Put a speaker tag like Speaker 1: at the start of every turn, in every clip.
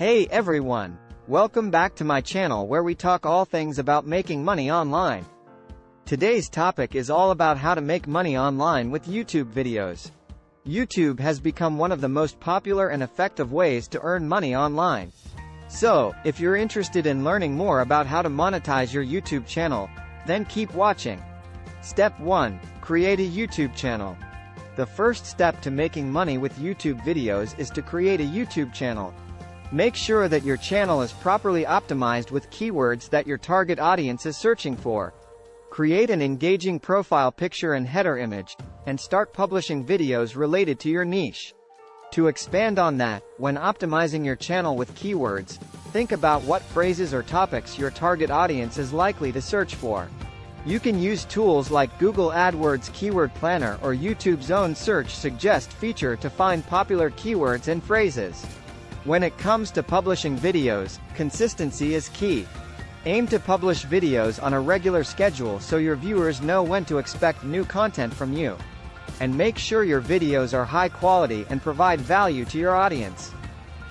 Speaker 1: Hey everyone! Welcome back to my channel where we talk all things about making money online. Today's topic is all about how to make money online with YouTube videos. YouTube has become one of the most popular and effective ways to earn money online. So, if you're interested in learning more about how to monetize your YouTube channel, then keep watching. Step 1. Create a YouTube channel. The first step to making money with YouTube videos is to create a YouTube channel. Make sure that your channel is properly optimized with keywords that your target audience is searching for. Create an engaging profile picture and header image, and start publishing videos related to your niche. To expand on that, when optimizing your channel with keywords, think about what phrases or topics your target audience is likely to search for. You can use tools like Google AdWords Keyword Planner or YouTube's own Search Suggest feature to find popular keywords and phrases. When it comes to publishing videos, consistency is key. Aim to publish videos on a regular schedule so your viewers know when to expect new content from you. And make sure your videos are high quality and provide value to your audience.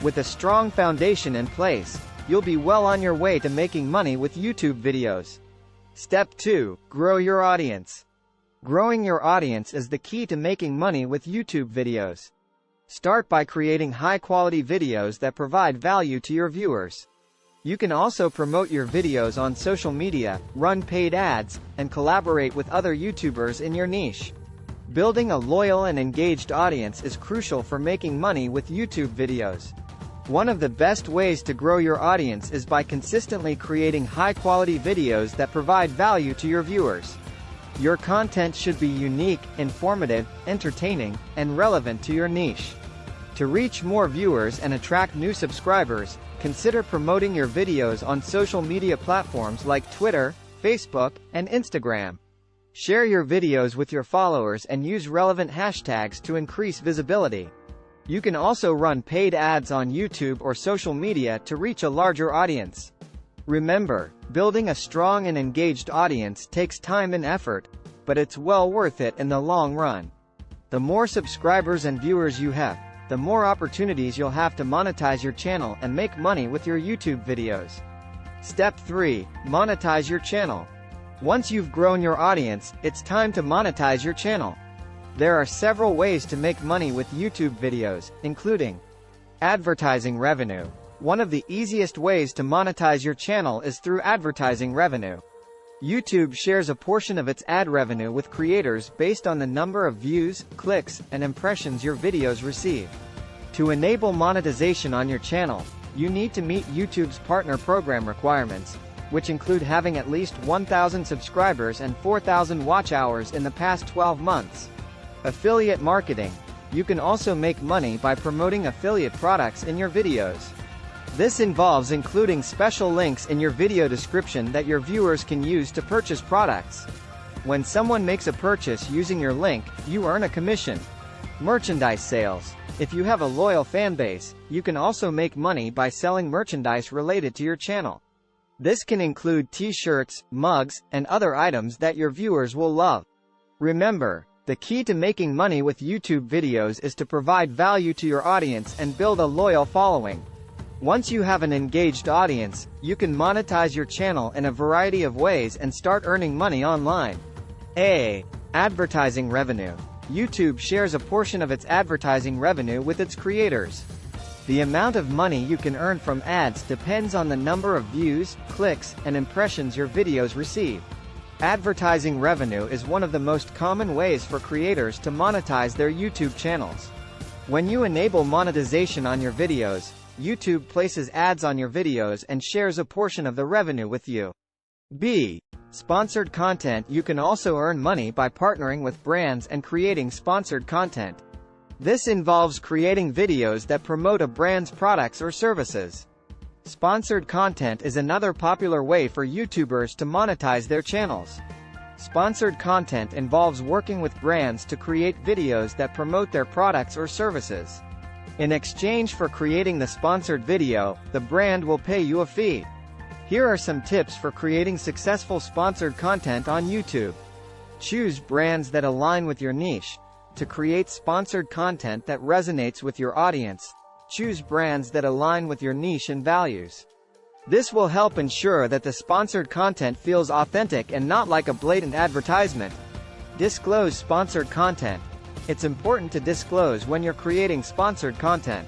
Speaker 1: With a strong foundation in place, you'll be well on your way to making money with YouTube videos. Step 2. Grow your audience. Growing your audience is the key to making money with YouTube videos. Start by creating high-quality videos that provide value to your viewers. You can also promote your videos on social media, run paid ads, and collaborate with other YouTubers in your niche. Building a loyal and engaged audience is crucial for making money with YouTube videos. One of the best ways to grow your audience is by consistently creating high-quality videos that provide value to your viewers. Your content should be unique, informative, entertaining, and relevant to your niche. To reach more viewers and attract new subscribers, consider promoting your videos on social media platforms like Twitter, Facebook, and Instagram. Share your videos with your followers and use relevant hashtags to increase visibility. You can also run paid ads on YouTube or social media to reach a larger audience. Remember, building a strong and engaged audience takes time and effort, but it's well worth it in the long run. The more subscribers and viewers you have, the more opportunities you'll have to monetize your channel and make money with your YouTube videos. Step 3. Monetize your channel. Once you've grown your audience, it's time to monetize your channel. There are several ways to make money with YouTube videos, including advertising revenue. One of the easiest ways to monetize your channel is through advertising revenue. YouTube shares a portion of its ad revenue with creators based on the number of views, clicks, and impressions your videos receive. To enable monetization on your channel, you need to meet YouTube's partner program requirements, which include having at least 1,000 subscribers and 4,000 watch hours in the past 12 months. Affiliate marketing. You can also make money by promoting affiliate products in your videos. This involves including special links in your video description that your viewers can use to purchase products. When someone makes a purchase using your link, you earn a commission. Merchandise sales. If you have a loyal fan base, you can also make money by selling merchandise related to your channel. This can include t-shirts, mugs, and other items that your viewers will love. Remember, the key to making money with YouTube videos is to provide value to your audience and build a loyal following. Once you have an engaged audience, you can monetize your channel in a variety of ways and start earning money online. A. Advertising revenue. YouTube shares a portion of its advertising revenue with its creators. The amount of money you can earn from ads depends on the number of views, clicks, and impressions your videos receive. Advertising revenue is one of the most common ways for creators to monetize their YouTube channels. When you enable monetization on your videos, YouTube places ads on your videos and shares a portion of the revenue with you. B. Sponsored content. You can also earn money by partnering with brands and creating sponsored content. This involves creating videos that promote a brand's products or services. Sponsored content is another popular way for YouTubers to monetize their channels. Sponsored content involves working with brands to create videos that promote their products or services. In exchange for creating the sponsored video, the brand will pay you a fee. Here are some tips for creating successful sponsored content on YouTube. Choose brands that align with your niche. To create sponsored content that resonates with your audience, Choose brands that align with your niche and values. This will help ensure that the sponsored content feels authentic and not like a blatant advertisement. Disclose sponsored content. It's important to disclose when you're creating sponsored content.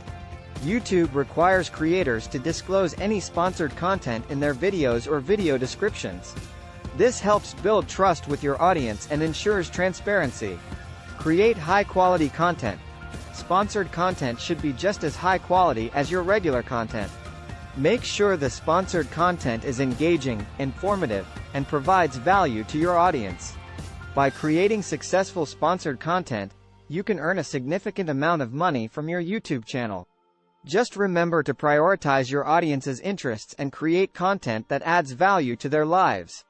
Speaker 1: YouTube requires creators to disclose any sponsored content in their videos or video descriptions. This helps build trust with your audience and ensures transparency. Create high-quality content. Sponsored content should be just as high quality as your regular content. Make sure the sponsored content is engaging, informative, and provides value to your audience. By creating successful sponsored content, you can earn a significant amount of money from your YouTube channel. Just remember to prioritize your audience's interests and create content that adds value to their lives.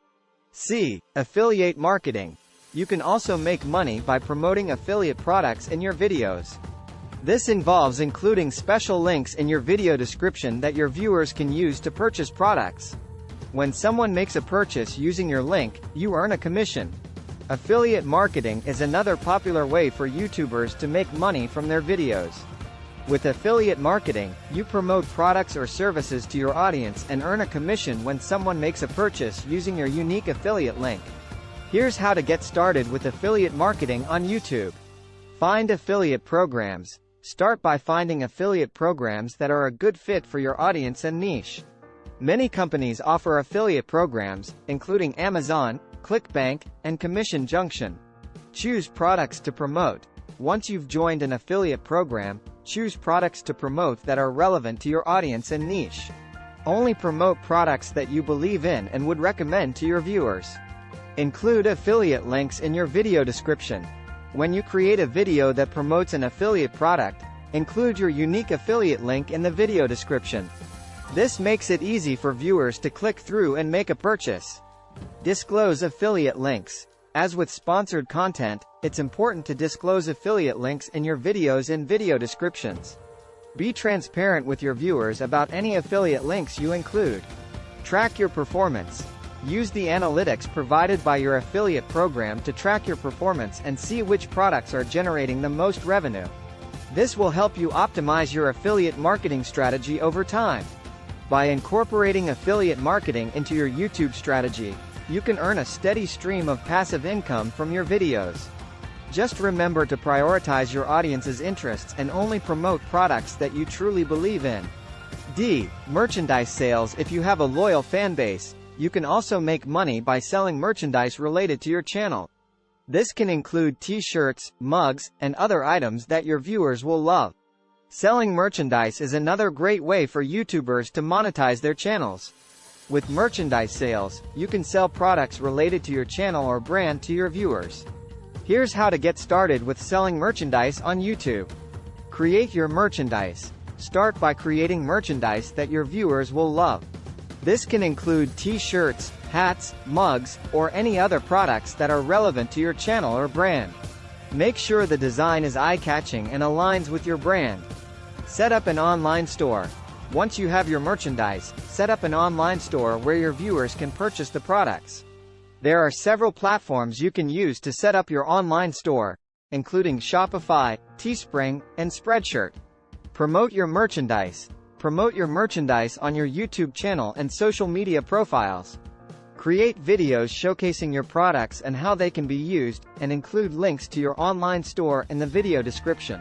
Speaker 1: C. Affiliate marketing. You can also make money by promoting affiliate products in your videos. This involves including special links in your video description that your viewers can use to purchase products. When someone makes a purchase using your link, you earn a commission. Affiliate marketing is another popular way for YouTubers to make money from their videos. With affiliate marketing, you promote products or services to your audience and earn a commission when someone makes a purchase using your unique affiliate link. Here's how to get started with affiliate marketing on YouTube. Find affiliate programs. Start by finding affiliate programs that are a good fit for your audience and niche. Many companies offer affiliate programs, including Amazon, ClickBank, and Commission Junction. Choose products to promote. Once you've joined an affiliate program, choose products to promote that are relevant to your audience and niche. Only promote products that you believe in and would recommend to your viewers. Include affiliate links in your video description. When you create a video that promotes an affiliate product, include your unique affiliate link in the video description. This makes it easy for viewers to click through and make a purchase. Disclose affiliate links. As with sponsored content, it's important to disclose affiliate links in your videos and video descriptions. Be transparent with your viewers about any affiliate links you include. Track your performance. Use the analytics provided by your affiliate program to track your performance and see which products are generating the most revenue. This will help you optimize your affiliate marketing strategy over time. By incorporating affiliate marketing into your YouTube strategy, you can earn a steady stream of passive income from your videos. Just remember to prioritize your audience's interests and only promote products that you truly believe in. D. Merchandise sales. If you have a loyal fan base, you can also make money by selling merchandise related to your channel. This can include t-shirts, mugs, and other items that your viewers will love. Selling merchandise is another great way for YouTubers to monetize their channels. With merchandise sales, you can sell products related to your channel or brand to your viewers. Here's how to get started with selling merchandise on YouTube. Create your merchandise. Start by creating merchandise that your viewers will love. This can include t-shirts, hats, mugs, or any other products that are relevant to your channel or brand. Make sure the design is eye-catching and aligns with your brand. Set up an online store. Once you have your merchandise, set up an online store where your viewers can purchase the products. There are several platforms you can use to set up your online store, including Shopify, Teespring, and Spreadshirt. Promote your merchandise. Promote your merchandise on your YouTube channel and social media profiles. Create videos showcasing your products and how they can be used, and include links to your online store in the video description.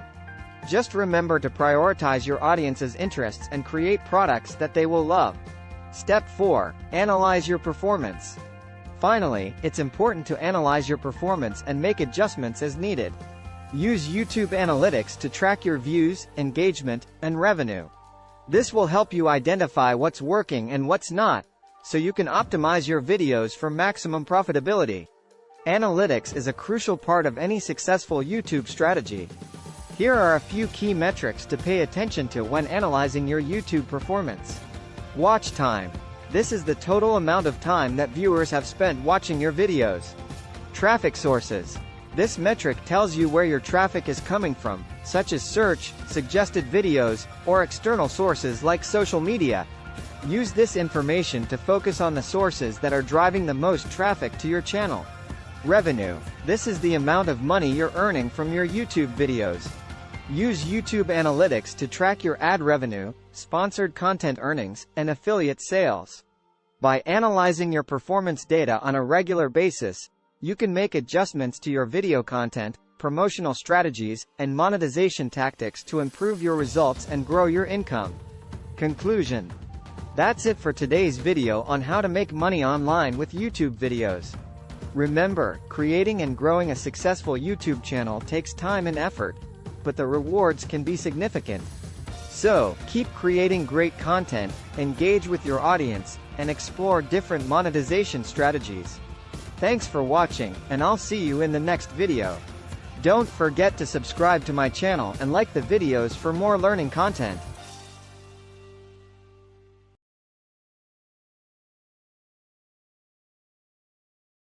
Speaker 1: Just remember to prioritize your audience's interests and create products that they will love. Step 4. Analyze your performance. Finally, it's important to analyze your performance and make adjustments as needed. Use YouTube Analytics to track your views, engagement, and revenue. This will help you identify what's working and what's not, so you can optimize your videos for maximum profitability. Analytics is a crucial part of any successful YouTube strategy. Here are a few key metrics to pay attention to when analyzing your YouTube performance. Watch time. This is the total amount of time that viewers have spent watching your videos. Traffic sources. This metric tells you where your traffic is coming from, such as search, suggested videos, or external sources like social media. Use this information to focus on the sources that are driving the most traffic to your channel. Revenue. This is the amount of money you're earning from your YouTube videos. Use YouTube Analytics to track your ad revenue, sponsored content earnings, and affiliate sales. By analyzing your performance data on a regular basis, you can make adjustments to your video content, promotional strategies, and monetization tactics to improve your results and grow your income. Conclusion. That's it for today's video on how to make money online with YouTube videos. Remember, creating and growing a successful YouTube channel takes time and effort, but the rewards can be significant. So, keep creating great content, engage with your audience, and explore different monetization strategies. Thanks for watching, and I'll see you in the next video. Don't forget to subscribe to my channel and like the videos for more learning content.